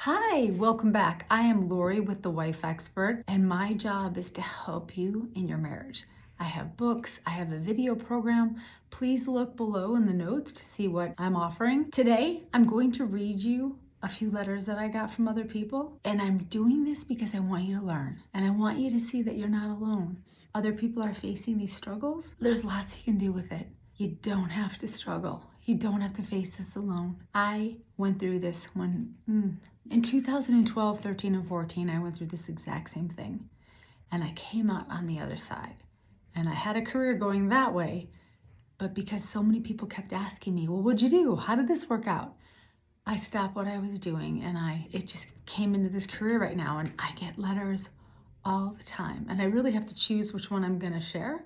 Hi, welcome back. I am Laurie with The Wife Expert, and my job is to help you in your marriage. I have books, I have a video program. Please look below in the notes to see what I'm offering. Today, I'm going to read you a few letters that I got from other people, and I'm doing this because I want you to learn, and I want you to see that you're not alone. Other people are facing these struggles. There's lots you can do with it. You don't have to struggle. You don't have to face this alone. I went through this in 2012, 13, and 14, I went through this exact same thing. And I came out on the other side. And I had a career going that way. But because so many people kept asking me, well, what'd you do? How did this work out? I stopped what I was doing and it just came into this career right now. And I get letters all the time. And I really have to choose which one I'm going to share.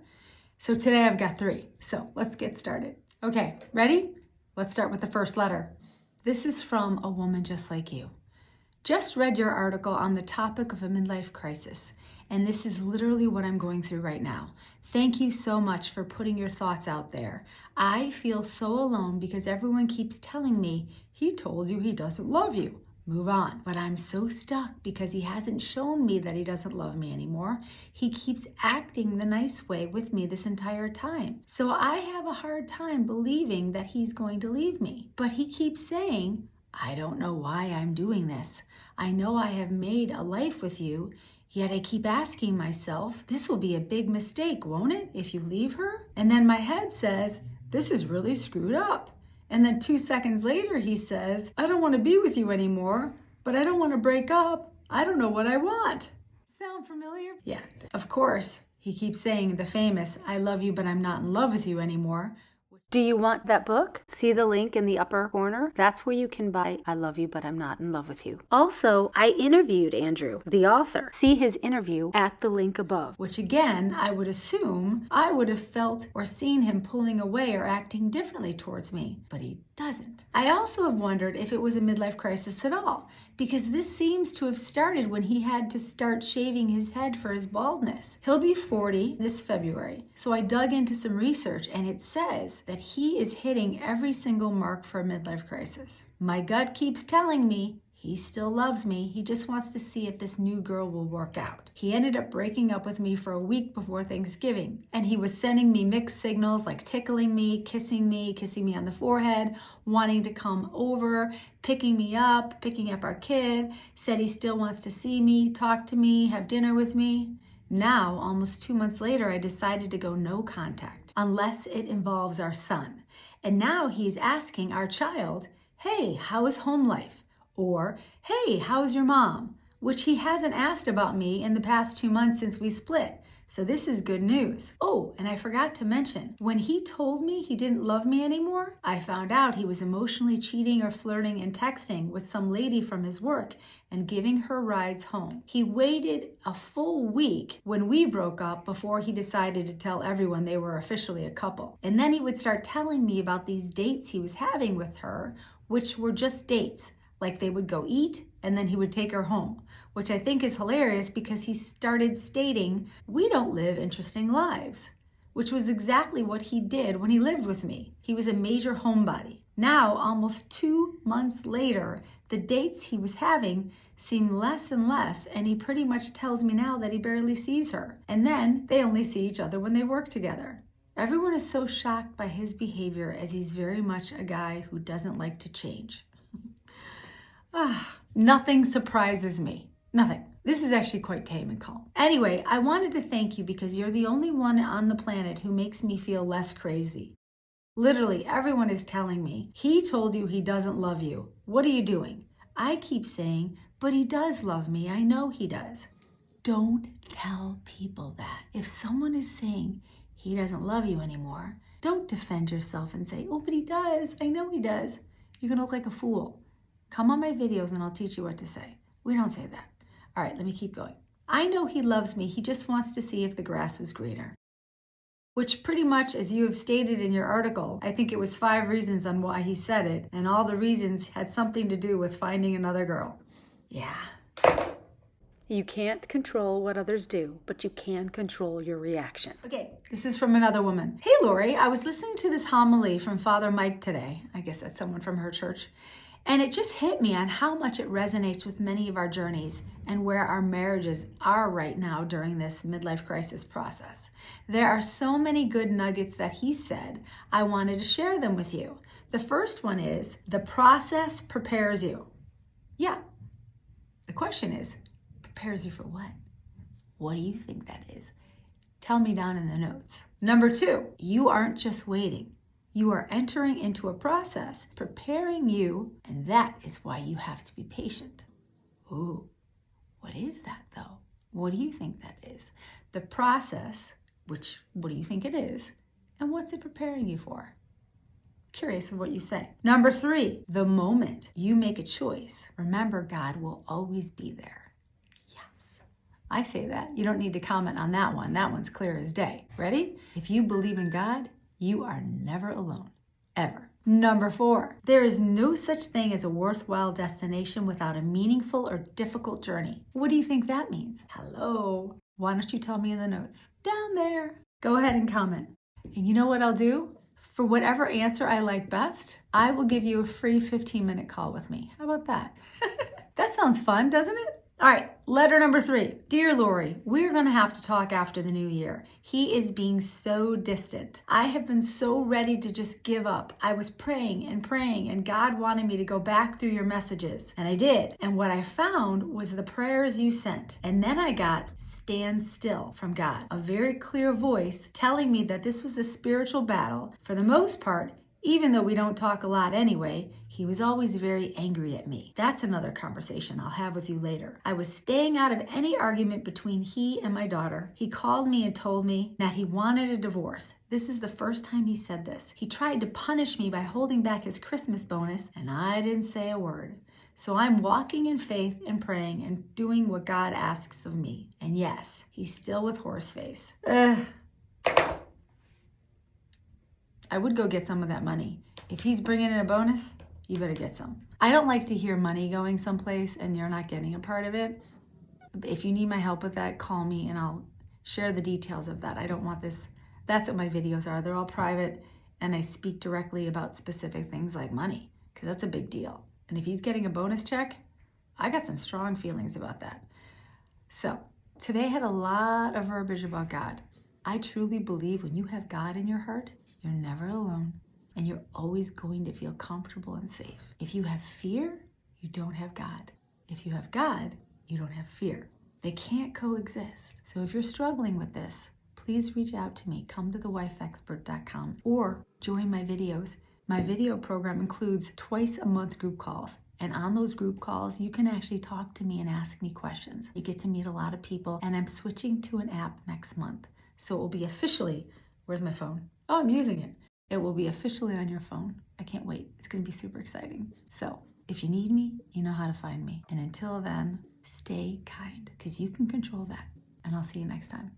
So today I've got 3. So let's get started. Okay, ready? Let's start with the first letter. This is from a woman just like you. Just read your article on the topic of a midlife crisis, and this is literally what I'm going through right now. Thank you so much for putting your thoughts out there. I feel so alone because everyone keeps telling me, he told you he doesn't love you. Move on. But I'm so stuck because he hasn't shown me that he doesn't love me anymore. He keeps acting the nice way with me this entire time. So I have a hard time believing that he's going to leave me. But he keeps saying, I don't know why I'm doing this. I know I have made a life with you, yet I keep asking myself, this will be a big mistake, won't it, if you leave her? And then my head says, this is really screwed up. And then 2 seconds later, he says, I don't want to be with you anymore, but I don't want to break up. I don't know what I want. Sound familiar? Yeah, of course. He keeps saying the famous, I love you, but I'm not in love with you anymore. Do you want that book? See the link in the upper corner? That's where you can buy I Love You, But I'm Not in Love with You. Also, I interviewed Andrew, the author. See his interview at the link above. Which again, I would assume I would have felt or seen him pulling away or acting differently towards me, but he doesn't. I also have wondered if it was a midlife crisis at all, because this seems to have started when he had to start shaving his head for his baldness. He'll be 40 this February, so I dug into some research and it says that he is hitting every single mark for a midlife crisis. My gut keeps telling me he still loves me. He just wants to see if this new girl will work out. He ended up breaking up with me for a week before Thanksgiving. And he was sending me mixed signals like tickling me, kissing me on the forehead, wanting to come over, picking me up, picking up our kid, said he still wants to see me, talk to me, have dinner with me. Now, almost 2 months later, I decided to go no contact unless it involves our son. And now he's asking our child, hey, how is home life? Or, hey, how's your mom? Which he hasn't asked about me in the past 2 months since we split. So this is good news. Oh, and I forgot to mention, when he told me he didn't love me anymore, I found out he was emotionally cheating or flirting and texting with some lady from his work and giving her rides home. He waited a full week when we broke up before he decided to tell everyone they were officially a couple. And then he would start telling me about these dates he was having with her, which were just dates. Like they would go eat and then he would take her home, which I think is hilarious because he started stating, we don't live interesting lives, which was exactly what he did when he lived with me. He was a major homebody. Now, almost 2 months later, the dates he was having seem less and less, and he pretty much tells me now that he barely sees her. And then they only see each other when they work together. Everyone is so shocked by his behavior as he's very much a guy who doesn't like to change. Nothing surprises me. Nothing. This is actually quite tame and calm. Anyway, I wanted to thank you because you're the only one on the planet who makes me feel less crazy. Literally, everyone is telling me, he told you he doesn't love you. What are you doing? I keep saying, but he does love me. I know he does. Don't tell people that. If someone is saying he doesn't love you anymore, don't defend yourself and say, oh, but he does. I know he does. You're going to look like a fool. Come on my videos and I'll teach you what to say. We don't say that. All right, let me keep going. I know he loves me. He just wants to see if the grass was greener. Which pretty much, as you have stated in your article, I think it was 5 reasons on why he said it, and all the reasons had something to do with finding another girl. Yeah. You can't control what others do, but you can control your reaction. Okay, this is from another woman. Hey, Laurie, I was listening to this homily from Father Mike today. I guess that's someone from her church. And it just hit me on how much it resonates with many of our journeys and where our marriages are right now during this midlife crisis process. There are so many good nuggets that he said. I wanted to share them with you. The first one is, the process prepares you. Yeah. The question is, prepares you for what? What do you think that is? Tell me down in the notes. Number 2, you aren't just waiting. You are entering into a process preparing you, and that is why you have to be patient. Ooh, what is that though? What do you think that is? The process, what do you think it is? And what's it preparing you for? Curious of what you say. Number 3, the moment you make a choice, remember God will always be there. Yes, I say that. You don't need to comment on that one. That one's clear as day. Ready? If you believe in God, you are never alone, ever. Number 4, there is no such thing as a worthwhile destination without a meaningful or difficult journey. What do you think that means? Hello? Why don't you tell me in the notes? Down there. Go ahead and comment. And you know what I'll do? For whatever answer I like best, I will give you a free 15-minute call with me. How about that? That sounds fun, doesn't it? All right, letter number 3. Dear Laurie, we're going to have to talk after the new year. He is being so distant. I have been so ready to just give up. I was praying, and God wanted me to go back through your messages. And I did. And what I found was the prayers you sent. And then I got stand still from God. A very clear voice telling me that this was a spiritual battle. For the most part, even though we don't talk a lot anyway, he was always very angry at me. That's another conversation I'll have with you later. I was staying out of any argument between he and my daughter. He called me and told me that he wanted a divorce. This is the first time he said this. He tried to punish me by holding back his Christmas bonus, and I didn't say a word. So I'm walking in faith and praying and doing what God asks of me. And yes, he's still with horse face. I would go get some of that money. If he's bringing in a bonus, you better get some. I don't like to hear money going someplace and you're not getting a part of it. If you need my help with that, call me and I'll share the details of that. I don't want this. That's what my videos are. They're all private and I speak directly about specific things like money because that's a big deal. And if he's getting a bonus check, I got some strong feelings about that. So today had a lot of verbiage about God. I truly believe when you have God in your heart, you're never alone, and you're always going to feel comfortable and safe. If you have fear, you don't have God. If you have God, you don't have fear. They can't coexist. So if you're struggling with this, please reach out to me. Come to thewifeexpert.com or join my videos. My video program includes twice-a-month group calls. And on those group calls, you can actually talk to me and ask me questions. You get to meet a lot of people, and I'm switching to an app next month. So it will be officially, where's my phone? Oh, I'm using it. It will be officially on your phone. I can't wait. It's going to be super exciting. So if you need me, you know how to find me. And until then, stay kind because you can control that. And I'll see you next time.